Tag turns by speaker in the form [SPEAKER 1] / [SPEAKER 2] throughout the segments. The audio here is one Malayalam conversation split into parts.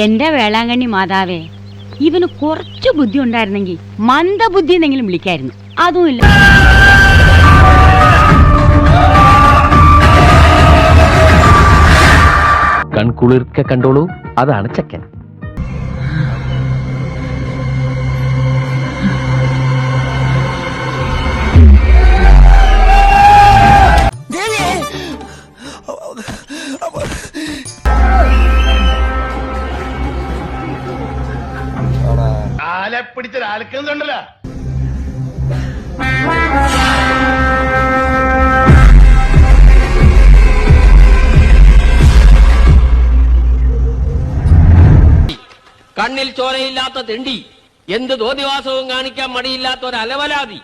[SPEAKER 1] എന്റെ വേളാങ്കണ്ണി മാതാവേ, ഇവന് കുറച്ചു ബുദ്ധി ഉണ്ടായിരുന്നെങ്കിൽ മന്ദബുദ്ധി എന്നെങ്കിലും വിളിക്കായിരുന്നു. അതുമില്ല.
[SPEAKER 2] കൺകുളിർക്ക കണ്ടോളൂ, അതാണ് ചെക്കൻ.
[SPEAKER 3] ആലെ പിടിച്ചൊരാൾക്കുന്നുണ്ടല്ലോ.
[SPEAKER 4] കണ്ണിൽ ചോരയില്ലാത്ത തെണ്ടി, എന്ത് തോന്നിവാസവും കാണിക്കാൻ മടിയില്ലാത്ത ഒരു അലവലാതി.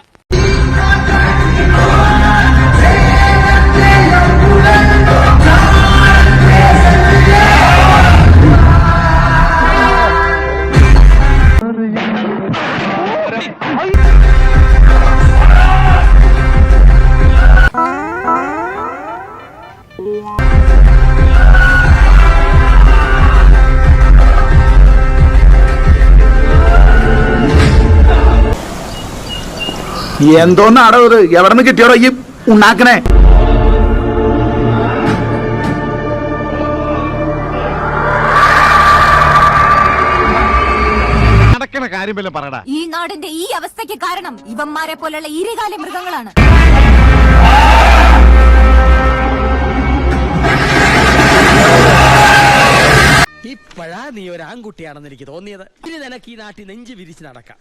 [SPEAKER 5] എന്തോന്നാടോ ഇത്? എവിടെ നിന്ന് കിട്ടിയോടോ ഈ ഉണ്ടാക്കണേ?
[SPEAKER 3] നടക്കണ കാര്യം വല്ലതും പറയടാ.
[SPEAKER 6] ഈ നാടിന്റെ ഈ അവസ്ഥയ്ക്ക് കാരണം ഇവന്മാരെ പോലുള്ള ഇരുകാല മൃഗങ്ങളാണ്.
[SPEAKER 7] ഇപ്പോഴാ നീ ഒരു ആൺകുട്ടിയാണെന്ന് എനിക്ക് തോന്നിയത്. ഇനി നിനക്ക് ഈ നാട്ടിൽ നെഞ്ചു വിരിച്ച് നടക്കാം.